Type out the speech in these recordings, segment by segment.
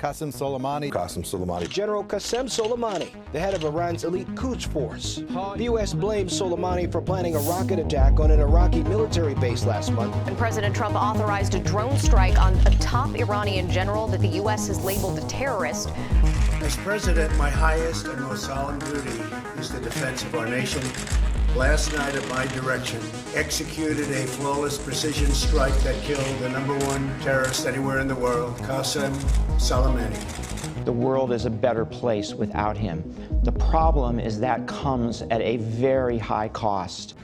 Qasem Soleimani. General Qasem Soleimani, the head of Iran's elite Quds force. The U.S. blames Soleimani for planning a rocket attack on an Iraqi military base last month. And President Trump authorized a drone strike on a top Iranian general that the U.S. has labeled a terrorist. As president, my highest and most solemn duty is the defense of our nation. Last night, at my direction, executed a flawless precision strike that killed the #1 terrorist anywhere in the world, Qasem Soleimani. The world is a better place without him. The problem is that comes at a very high cost.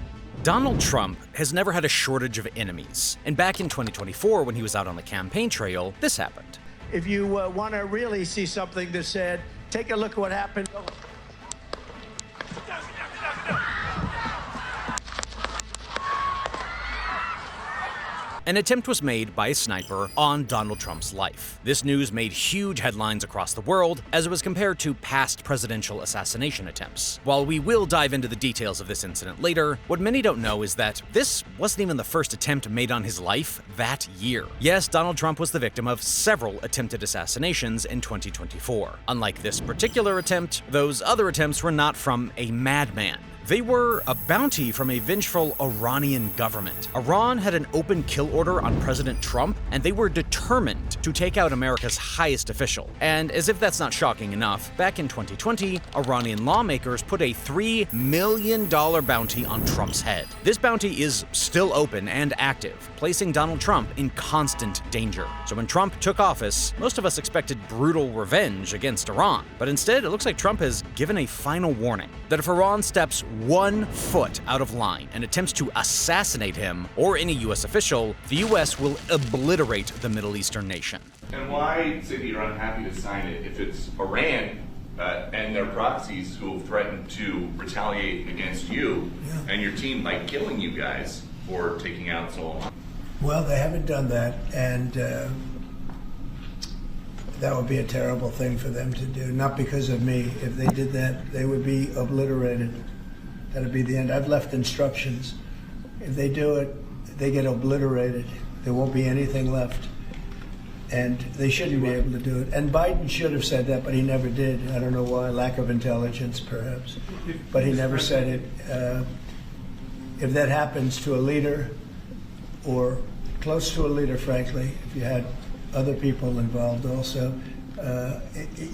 Donald Trump has never had a shortage of enemies. And back in 2024, when he was out on the campaign trail, this happened. If you want to really see something that said, take a look at what happened. An attempt was made by a sniper on Donald Trump's life. This news made huge headlines across the world as it was compared to past presidential assassination attempts. While we will dive into the details of this incident later, what many don't know is that this wasn't even the first attempt made on his life that year. Yes, Donald Trump was the victim of several attempted assassinations in 2024. Unlike this particular attempt, those other attempts were not from a madman. They were a bounty from a vengeful Iranian government. Iran had an open kill order on President Trump, and they were determined to take out America's highest official. And as if that's not shocking enough, back in 2020, Iranian lawmakers put a $3 million bounty on Trump's head. This bounty is still open and active, placing Donald Trump in constant danger. So when Trump took office, most of us expected brutal revenge against Iran. But instead, it looks like Trump has given a final warning that if Iran steps 1 foot out of line and attempts to assassinate him or any U.S. official, the U.S. will obliterate the Middle Eastern nation. And why say that you're unhappy to sign it if it's Iran and their proxies who have threatened to retaliate against you and your team by killing you guys for taking out Soleimani? Well, they haven't done that, and that would be a terrible thing for them to do. Not because of me. If they did that, they would be obliterated. That would be the end. I've left instructions. If they do it, they get obliterated. There won't be anything left. And they shouldn't be able to do it. And Biden should have said that, but he never did. I don't know why. Lack of intelligence, perhaps. But he never said it. If that happens to a leader, or close to a leader, frankly, if you had other people involved also,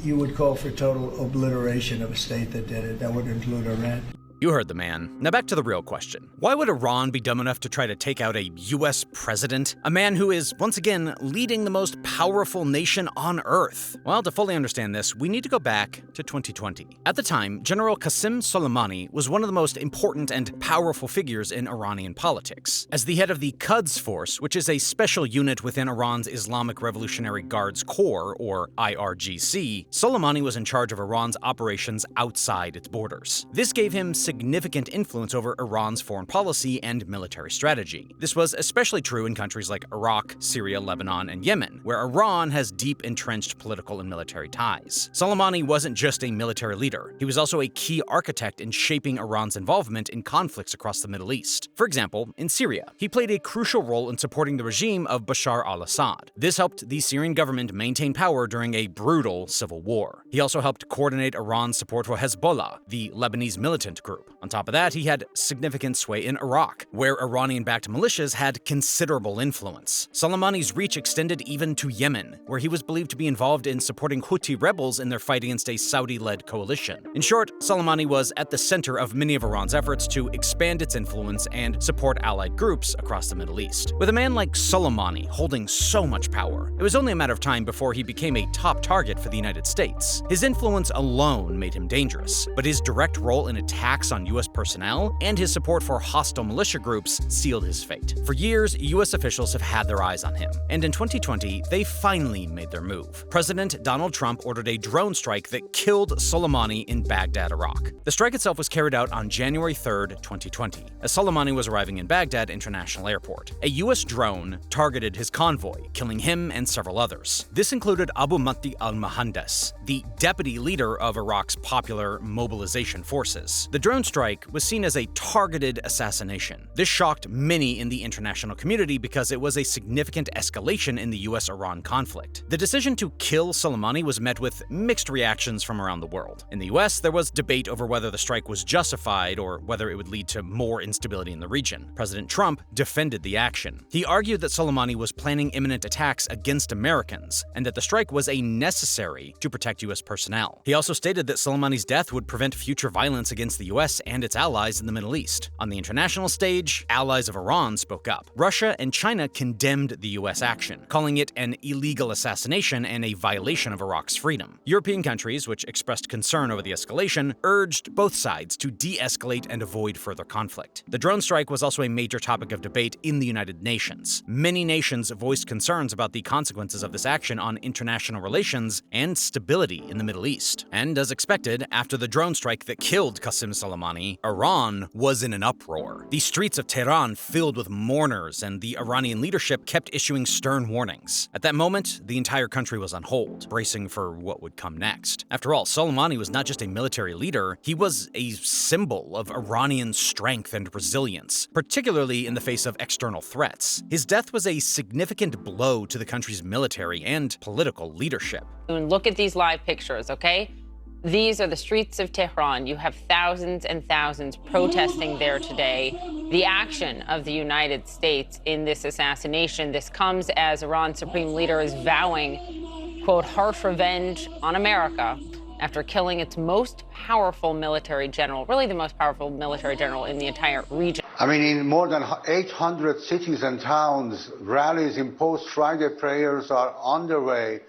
you would call for total obliteration of a state that did it. That would include Iran. You heard the man. Now back to the real question. Why would Iran be dumb enough to try to take out a U.S. president? A man who is, once again, leading the most powerful nation on Earth? Well, to fully understand this, we need to go back to 2020. At the time, General Qasem Soleimani was one of the most important and powerful figures in Iranian politics. As the head of the Quds force, which is a special unit within Iran's Islamic Revolutionary Guards Corps, or IRGC, Soleimani was in charge of Iran's operations outside its borders. This gave him significant influence over Iran's foreign policy and military strategy. This was especially true in countries like Iraq, Syria, Lebanon, and Yemen, where Iran has deep entrenched political and military ties. Soleimani wasn't just a military leader. He was also a key architect in shaping Iran's involvement in conflicts across the Middle East. For example, in Syria, he played a crucial role in supporting the regime of Bashar al-Assad. This helped the Syrian government maintain power during a brutal civil war. He also helped coordinate Iran's support for Hezbollah, the Lebanese militant group. On top of that, he had significant sway in Iraq, where Iranian-backed militias had considerable influence. Soleimani's reach extended even to Yemen, where he was believed to be involved in supporting Houthi rebels in their fight against a Saudi-led coalition. In short, Soleimani was at the center of many of Iran's efforts to expand its influence and support allied groups across the Middle East. With a man like Soleimani holding so much power, it was only a matter of time before he became a top target for the United States. His influence alone made him dangerous, but his direct role in attacks on U.S. personnel and his support for hostile militia groups sealed his fate. For years, U.S. officials have had their eyes on him, and in 2020, they finally made their move. President Donald Trump ordered a drone strike that killed Soleimani in Baghdad, Iraq. The strike itself was carried out on January 3, 2020, as Soleimani was arriving in Baghdad International Airport. A U.S. drone targeted his convoy, killing him and several others. This included Abu Mahdi al-Mohandes, the deputy leader of Iraq's Popular Mobilization Forces. The drone drone strike was seen as a targeted assassination. This shocked many in the international community because it was a significant escalation in the US-Iran conflict. The decision to kill Soleimani was met with mixed reactions from around the world. In the US, there was debate over whether the strike was justified or whether it would lead to more instability in the region. President Trump defended the action. He argued that Soleimani was planning imminent attacks against Americans and that the strike was necessary to protect US personnel. He also stated that Soleimani's death would prevent future violence against the US and its allies in the Middle East. On the international stage, allies of Iran spoke up. Russia and China condemned the US action, calling it an illegal assassination and a violation of Iraq's freedom. European countries, which expressed concern over the escalation, urged both sides to de-escalate and avoid further conflict. The drone strike was also a major topic of debate in the United Nations. Many nations voiced concerns about the consequences of this action on international relations and stability in the Middle East. And as expected, after the drone strike that killed Qasem Soleimani, Iran was in an uproar. The streets of Tehran filled with mourners, and the Iranian leadership kept issuing stern warnings. At that moment, the entire country was on hold, bracing for what would come next. After all, Soleimani was not just a military leader, he was a symbol of Iranian strength and resilience, particularly in the face of external threats. His death was a significant blow to the country's military and political leadership. And look at these live pictures, okay? These are the streets of Tehran. You have thousands and thousands protesting there today. The action of the United States in this assassination, this comes as Iran's supreme leader is vowing, quote, harsh revenge on America after killing its most powerful military general, really the most powerful military general in the entire region. I mean, in more than 800 cities and towns, rallies in post-Friday prayers are underway.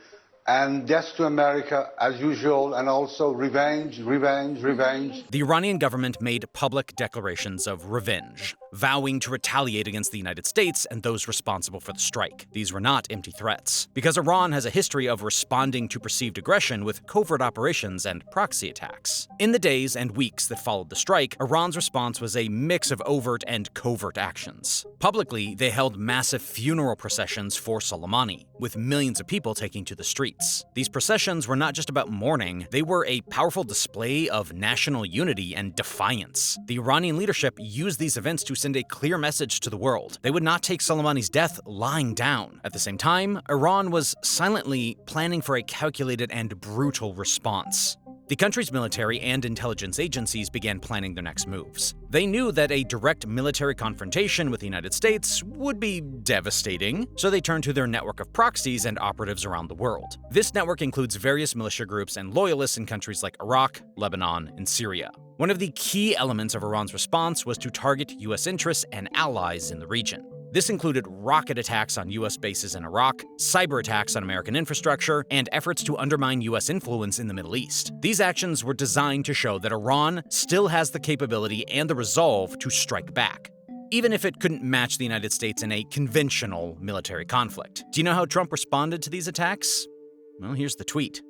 And death to America, as usual, and also revenge, revenge, revenge. The Iranian government made public declarations of revenge, vowing to retaliate against the United States and those responsible for the strike. These were not empty threats, because Iran has a history of responding to perceived aggression with covert operations and proxy attacks. In the days and weeks that followed the strike, Iran's response was a mix of overt and covert actions. Publicly, they held massive funeral processions for Soleimani, with millions of people taking to the streets. These processions were not just about mourning, they were a powerful display of national unity and defiance. The Iranian leadership used these events to send a clear message to the world. They would not take Soleimani's death lying down. At the same time, Iran was silently planning for a calculated and brutal response. The country's military and intelligence agencies began planning their next moves. They knew that a direct military confrontation with the United States would be devastating, so they turned to their network of proxies and operatives around the world. This network includes various militia groups and loyalists in countries like Iraq, Lebanon, and Syria. One of the key elements of Iran's response was to target US interests and allies in the region. This included rocket attacks on US bases in Iraq, cyber attacks on American infrastructure, and efforts to undermine US influence in the Middle East. These actions were designed to show that Iran still has the capability and the resolve to strike back, even if it couldn't match the United States in a conventional military conflict. Do you know how Trump responded to these attacks? Well, here's the tweet.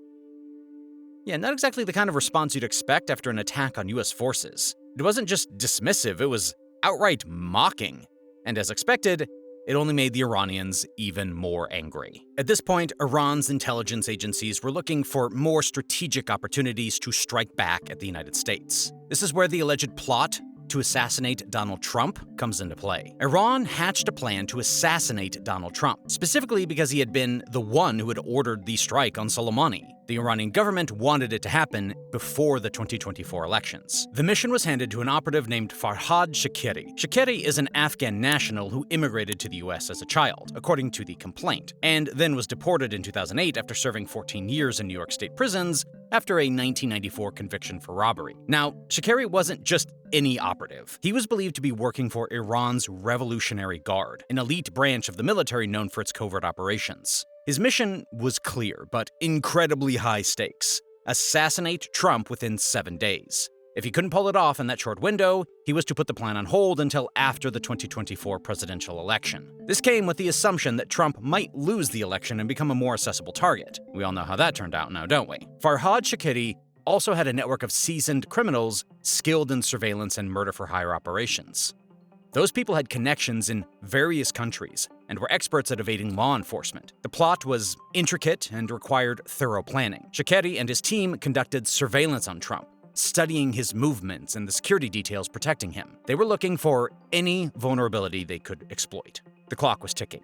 Yeah, not exactly the kind of response you'd expect after an attack on US forces. It wasn't just dismissive, it was outright mocking. And as expected, it only made the Iranians even more angry. At this point, Iran's intelligence agencies were looking for more strategic opportunities to strike back at the United States. This is where the alleged plot to assassinate Donald Trump comes into play. Iran hatched a plan to assassinate Donald Trump, specifically because he had been the one who had ordered the strike on Soleimani. The Iranian government wanted it to happen before the 2024 elections. The mission was handed to an operative named Farhad Shakeri. Shakeri is an Afghan national who immigrated to the US as a child, according to the complaint, and then was deported in 2008 after serving 14 years in New York state prisons after a 1994 conviction for robbery. Now, Shakeri wasn't just any operative. He was believed to be working for Iran's Revolutionary Guard, an elite branch of the military known for its covert operations. His mission was clear, but incredibly high stakes: assassinate Trump within 7 days. If he couldn't pull it off in that short window, he was to put the plan on hold until after the 2024 presidential election. This came with the assumption that Trump might lose the election and become a more accessible target. We all know how that turned out now, don't we? Farhad Shakeri also had a network of seasoned criminals skilled in surveillance and murder-for-hire operations. Those people had connections in various countries and were experts at evading law enforcement. The plot was intricate and required thorough planning. Shakeri and his team conducted surveillance on Trump, studying his movements and the security details protecting him. They were looking for any vulnerability they could exploit. The clock was ticking.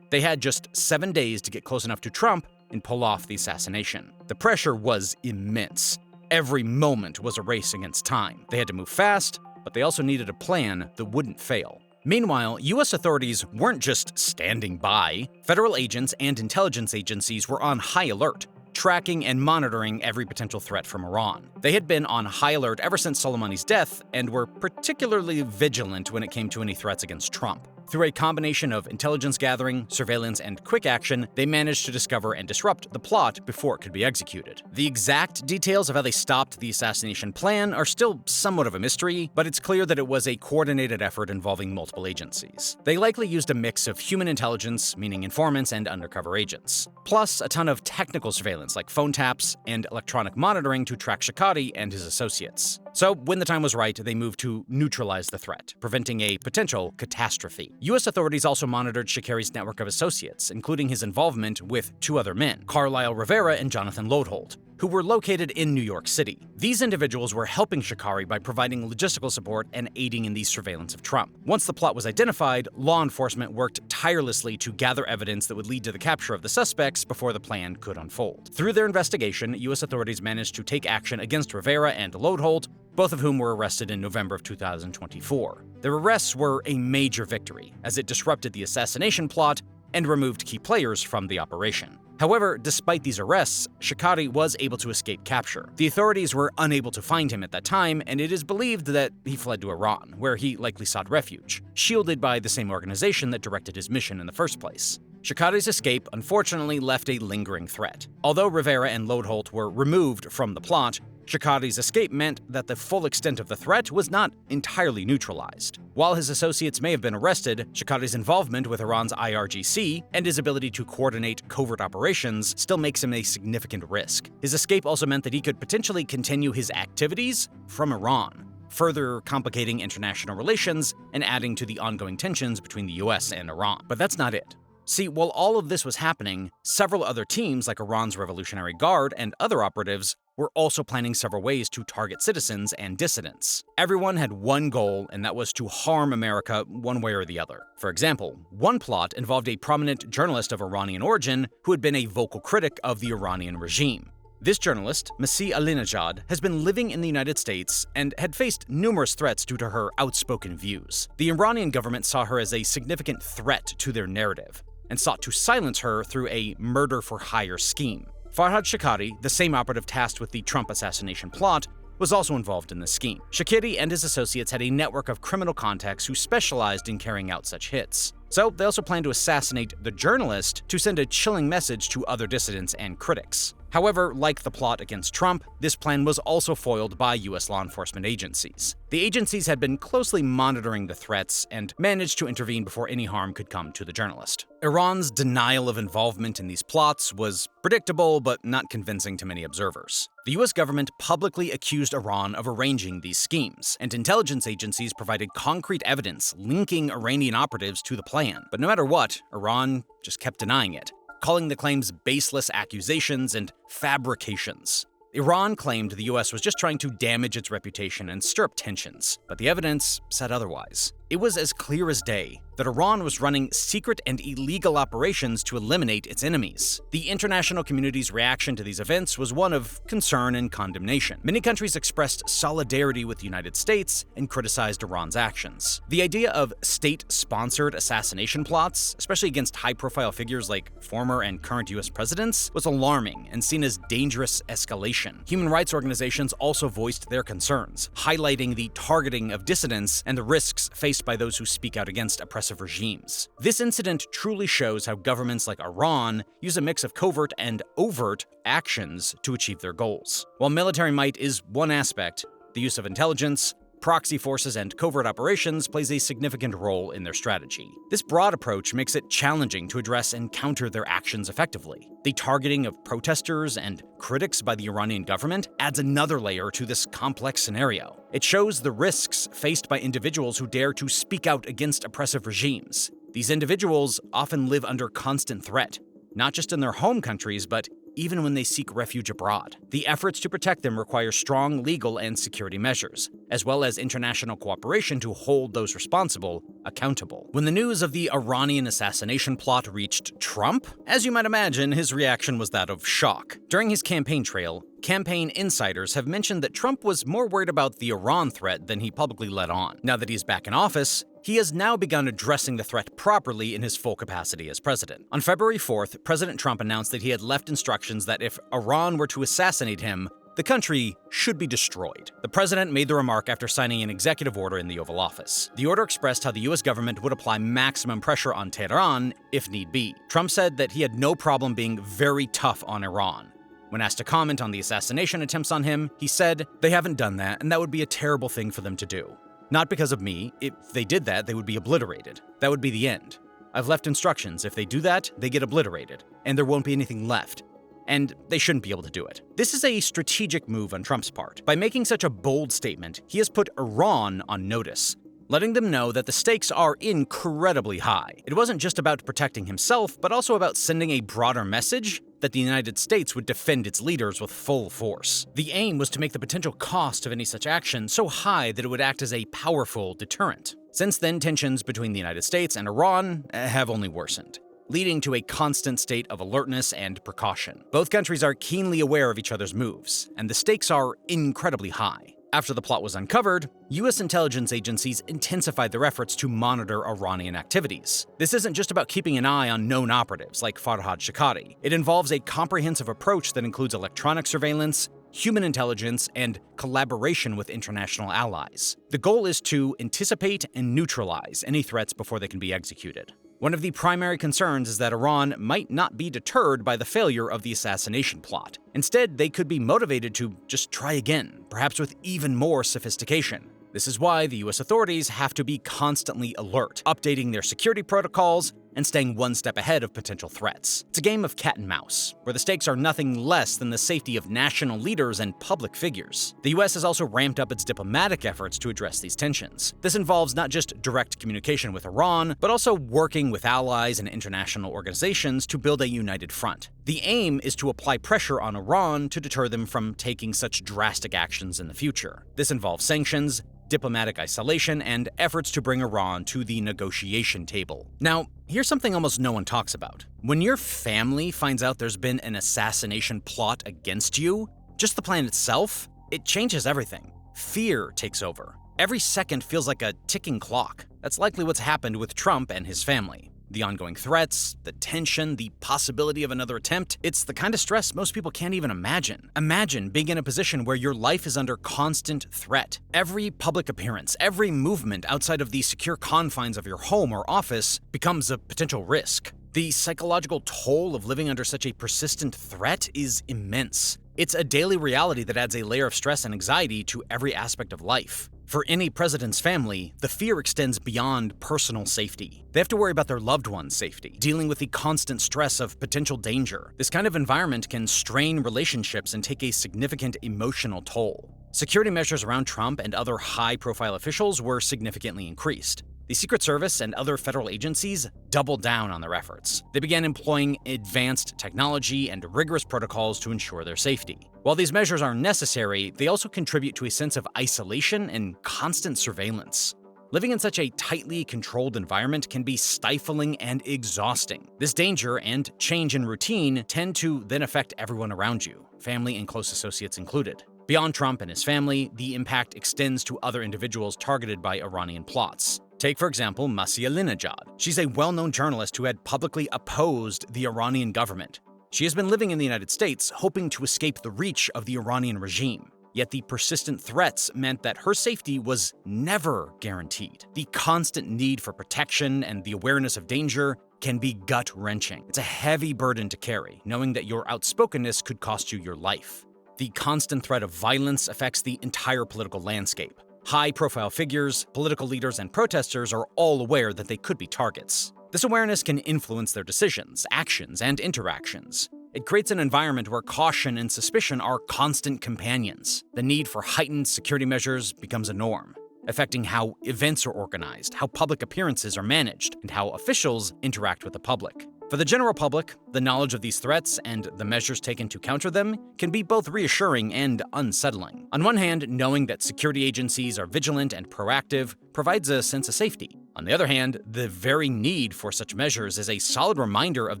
They had just 7 days to get close enough to Trump and pull off the assassination. The pressure was immense. Every moment was a race against time. They had to move fast, but they also needed a plan that wouldn't fail. Meanwhile, U.S. authorities weren't just standing by. Federal agents and intelligence agencies were on high alert, tracking and monitoring every potential threat from Iran. They had been on high alert ever since Soleimani's death and were particularly vigilant when it came to any threats against Trump. Through a combination of intelligence gathering, surveillance, and quick action, they managed to discover and disrupt the plot before it could be executed. The exact details of how they stopped the assassination plan are still somewhat of a mystery, but it's clear that it was a coordinated effort involving multiple agencies. They likely used a mix of human intelligence, meaning informants and undercover agents, plus a ton of technical surveillance like phone taps and electronic monitoring to track Shikari and his associates. So, when the time was right, they moved to neutralize the threat, preventing a potential catastrophe. U.S. authorities also monitored Shikari's network of associates, including his involvement with 2 other men, Carlisle Rivera and Jonathan Lodholt, who were located in New York City. These individuals were helping Shikari by providing logistical support and aiding in the surveillance of Trump. Once the plot was identified, law enforcement worked tirelessly to gather evidence that would lead to the capture of the suspects before the plan could unfold. Through their investigation, U.S. authorities managed to take action against Rivera and Lodholt, both of whom were arrested in November of 2024. Their arrests were a major victory, as it disrupted the assassination plot and removed key players from the operation. However, despite these arrests, Shikari was able to escape capture. The authorities were unable to find him at that time, and it is believed that he fled to Iran, where he likely sought refuge, shielded by the same organization that directed his mission in the first place. Shikari's escape unfortunately left a lingering threat. Although Rivera and Lodholt were removed from the plot, Shikari's escape meant that the full extent of the threat was not entirely neutralized. While his associates may have been arrested, Shikari's involvement with Iran's IRGC and his ability to coordinate covert operations still makes him a significant risk. His escape also meant that he could potentially continue his activities from Iran, further complicating international relations and adding to the ongoing tensions between the US and Iran. But that's not it. See, while all of this was happening, several other teams like Iran's Revolutionary Guard and other operatives were also planning several ways to target citizens and dissidents. Everyone had one goal, and that was to harm America one way or the other. For example, one plot involved a prominent journalist of Iranian origin who had been a vocal critic of the Iranian regime. This journalist, Masih Alinejad, has been living in the United States and had faced numerous threats due to her outspoken views. The Iranian government saw her as a significant threat to their narrative and sought to silence her through a murder-for-hire scheme. Farhad Shikari, the same operative tasked with the Trump assassination plot, was also involved in the scheme. Shikari and his associates had a network of criminal contacts who specialized in carrying out such hits. So they also planned to assassinate the journalist to send a chilling message to other dissidents and critics. However, like the plot against Trump, this plan was also foiled by U.S. law enforcement agencies. The agencies had been closely monitoring the threats and managed to intervene before any harm could come to the journalist. Iran's denial of involvement in these plots was predictable but not convincing to many observers. The U.S. government publicly accused Iran of arranging these schemes, and intelligence agencies provided concrete evidence linking Iranian operatives to the plan. But no matter what, Iran just kept denying it, calling the claims baseless accusations and fabrications. Iran claimed the US was just trying to damage its reputation and stir up tensions, but the evidence said otherwise. It was as clear as day that Iran was running secret and illegal operations to eliminate its enemies. The international community's reaction to these events was one of concern and condemnation. Many countries expressed solidarity with the United States and criticized Iran's actions. The idea of state-sponsored assassination plots, especially against high-profile figures like former and current US presidents, was alarming and seen as dangerous escalation. Human rights organizations also voiced their concerns, highlighting the targeting of dissidents and the risks faced by those who speak out against oppressive regimes. This incident truly shows how governments like Iran use a mix of covert and overt actions to achieve their goals. While military might is one aspect, the use of intelligence, proxy forces, and covert operations plays a significant role in their strategy. This broad approach makes it challenging to address and counter their actions effectively. The targeting of protesters and critics by the Iranian government adds another layer to this complex scenario. It shows the risks faced by individuals who dare to speak out against oppressive regimes. These individuals often live under constant threat, not just in their home countries, but even when they seek refuge abroad. The efforts to protect them require strong legal and security measures, as well as international cooperation to hold those responsible accountable. When the news of the Iranian assassination plot reached Trump, as you might imagine, his reaction was that of shock. During his campaign trail, campaign insiders have mentioned that Trump was more worried about the Iran threat than he publicly let on. Now that he's back in office, he has now begun addressing the threat properly in his full capacity as president. On February 4th, President Trump announced that he had left instructions that if Iran were to assassinate him, the country should be destroyed. The president made the remark after signing an executive order in the Oval Office. The order expressed how the US government would apply maximum pressure on Tehran if need be. Trump said that he had no problem being very tough on Iran. When asked to comment on the assassination attempts on him, he said, "They haven't done that, and that would be a terrible thing for them to do. Not because of me. If they did that, they would be obliterated. That would be the end. I've left instructions. If they do that, they get obliterated, and there won't be anything left. And they shouldn't be able to do it." This is a strategic move on Trump's part. By making such a bold statement, he has put Iran on notice, letting them know that the stakes are incredibly high. It wasn't just about protecting himself, but also about sending a broader message that the United States would defend its leaders with full force. The aim was to make the potential cost of any such action so high that it would act as a powerful deterrent. Since then, tensions between the United States and Iran have only worsened, leading to a constant state of alertness and precaution. Both countries are keenly aware of each other's moves, and the stakes are incredibly high. After the plot was uncovered, US intelligence agencies intensified their efforts to monitor Iranian activities. This isn't just about keeping an eye on known operatives like Farhad Shakari. It involves a comprehensive approach that includes electronic surveillance, human intelligence, and collaboration with international allies. The goal is to anticipate and neutralize any threats before they can be executed. One of the primary concerns is that Iran might not be deterred by the failure of the assassination plot. Instead, they could be motivated to just try again, perhaps with even more sophistication. This is why the US authorities have to be constantly alert, updating their security protocols and staying one step ahead of potential threats. It's a game of cat and mouse, where the stakes are nothing less than the safety of national leaders and public figures. The US has also ramped up its diplomatic efforts to address these tensions. This involves not just direct communication with Iran, but also working with allies and international organizations to build a united front. The aim is to apply pressure on Iran to deter them from taking such drastic actions in the future. This involves sanctions, diplomatic isolation, and efforts to bring Iran to the negotiation table. Now, here's something almost no one talks about. When your family finds out there's been an assassination plot against you, just the plan itself, it changes everything. Fear takes over. Every second feels like a ticking clock. That's likely what's happened with Trump and his family. The ongoing threats, the tension, the possibility of another attempt, it's the kind of stress most people can't even imagine. Imagine being in a position where your life is under constant threat. Every public appearance, every movement outside of the secure confines of your home or office becomes a potential risk. The psychological toll of living under such a persistent threat is immense. It's a daily reality that adds a layer of stress and anxiety to every aspect of life. For any president's family, the fear extends beyond personal safety. They have to worry about their loved ones' safety, dealing with the constant stress of potential danger. This kind of environment can strain relationships and take a significant emotional toll. Security measures around Trump and other high-profile officials were significantly increased. The Secret Service and other federal agencies doubled down on their efforts. They began employing advanced technology and rigorous protocols to ensure their safety. While these measures are necessary, they also contribute to a sense of isolation and constant surveillance. Living in such a tightly controlled environment can be stifling and exhausting. This danger and change in routine tend to then affect everyone around you, family and close associates included. Beyond Trump and his family, the impact extends to other individuals targeted by Iranian plots. Take, for example, Masih Alinejad. She's a well-known journalist who had publicly opposed the Iranian government. She has been living in the United States, hoping to escape the reach of the Iranian regime. Yet the persistent threats meant that her safety was never guaranteed. The constant need for protection and the awareness of danger can be gut-wrenching. It's a heavy burden to carry, knowing that your outspokenness could cost you your life. The constant threat of violence affects the entire political landscape. High-profile figures, political leaders, and protesters are all aware that they could be targets. This awareness can influence their decisions, actions, and interactions. It creates an environment where caution and suspicion are constant companions. The need for heightened security measures becomes a norm, affecting how events are organized, how public appearances are managed, and how officials interact with the public. For the general public, the knowledge of these threats and the measures taken to counter them can be both reassuring and unsettling. On one hand, knowing that security agencies are vigilant and proactive provides a sense of safety. On the other hand, the very need for such measures is a solid reminder of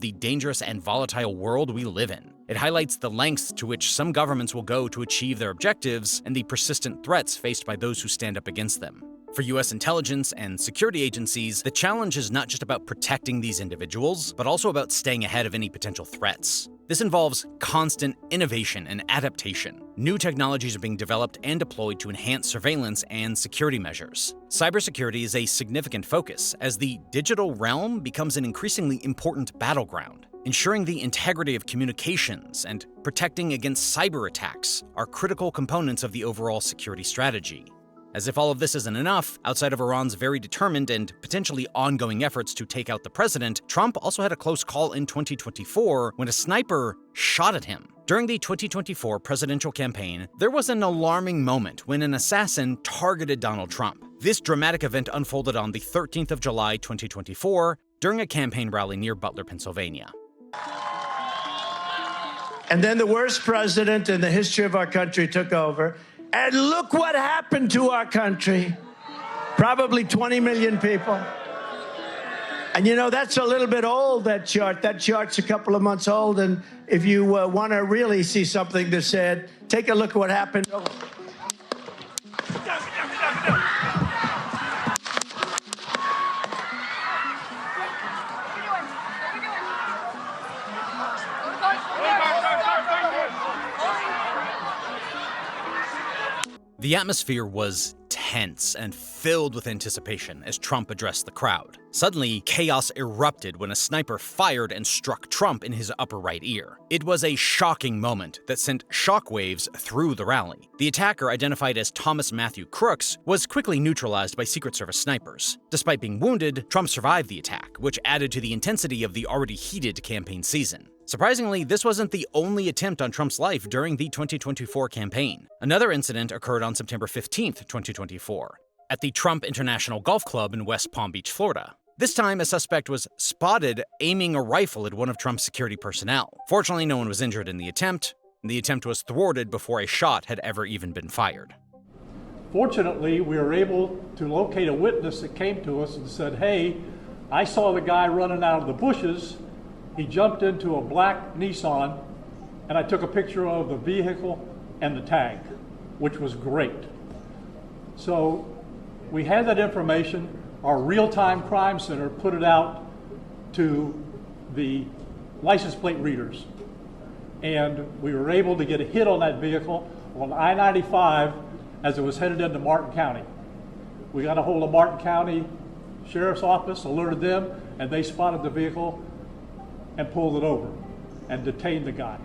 the dangerous and volatile world we live in. It highlights the lengths to which some governments will go to achieve their objectives and the persistent threats faced by those who stand up against them. For U.S. intelligence and security agencies, the challenge is not just about protecting these individuals, but also about staying ahead of any potential threats. This involves constant innovation and adaptation. New technologies are being developed and deployed to enhance surveillance and security measures. Cybersecurity is a significant focus as the digital realm becomes an increasingly important battleground. Ensuring the integrity of communications and protecting against cyber attacks are critical components of the overall security strategy. As if all of this isn't enough, outside of Iran's very determined and potentially ongoing efforts to take out the president, Trump also had a close call in 2024 when a sniper shot at him. During the 2024 presidential campaign, there was an alarming moment when an assassin targeted Donald Trump. This dramatic event unfolded on the 13th of July, 2024, during a campaign rally near Butler, Pennsylvania. And then the worst president in the history of our country took over. And look what happened to our country. Probably 20 million people. And you know, that's a little bit old, that chart. That chart's a couple of months old. And if you want to really see something that's said, take a look at what happened. The atmosphere was tense and filled with anticipation as Trump addressed the crowd. Suddenly, chaos erupted when a sniper fired and struck Trump in his upper right ear. It was a shocking moment that sent shockwaves through the rally. The attacker, identified as Thomas Matthew Crooks, was quickly neutralized by Secret Service snipers. Despite being wounded, Trump survived the attack, which added to the intensity of the already heated campaign season. Surprisingly, this wasn't the only attempt on Trump's life during the 2024 campaign. Another incident occurred on September 15, 2024, at the Trump International Golf Club in West Palm Beach, Florida. This time, a suspect was spotted aiming a rifle at one of Trump's security personnel. Fortunately, no one was injured in the attempt, and the attempt was thwarted before a shot had ever even been fired. Fortunately, we were able to locate a witness that came to us and said, hey, I saw the guy running out of the bushes. He jumped into a black Nissan, and I took a picture of the vehicle and the tag, which was great. So we had that information. Our real-time crime center put it out to the license plate readers. And we were able to get a hit on that vehicle on I-95 as it was headed into Martin County. We got a hold of Martin County Sheriff's Office, alerted them, and they spotted the vehicle and pulled it over and detained the guy.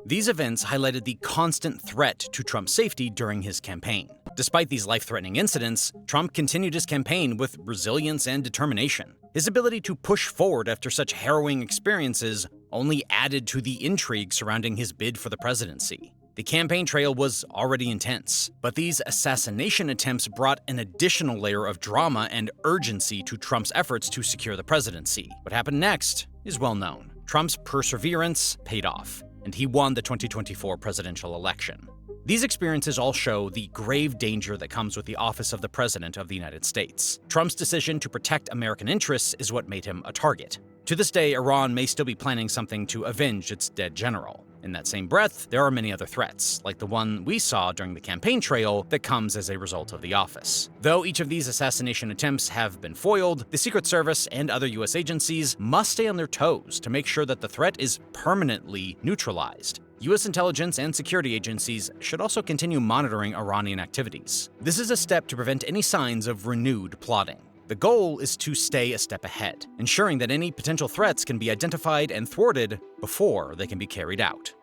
These events highlighted the constant threat to Trump's safety during his campaign. Despite these life-threatening incidents, Trump continued his campaign with resilience and determination. His ability to push forward after such harrowing experiences only added to the intrigue surrounding his bid for the presidency. The campaign trail was already intense, but these assassination attempts brought an additional layer of drama and urgency to Trump's efforts to secure the presidency. What happened next is well known. Trump's perseverance paid off, and he won the 2024 presidential election. These experiences all show the grave danger that comes with the office of the President of the United States. Trump's decision to protect American interests is what made him a target. To this day, Iran may still be planning something to avenge its dead general. In that same breath, there are many other threats, like the one we saw during the campaign trail that comes as a result of the office. Though each of these assassination attempts have been foiled, the Secret Service and other U.S. agencies must stay on their toes to make sure that the threat is permanently neutralized. U.S. intelligence and security agencies should also continue monitoring Iranian activities. This is a step to prevent any signs of renewed plotting. The goal is to stay a step ahead, ensuring that any potential threats can be identified and thwarted before they can be carried out.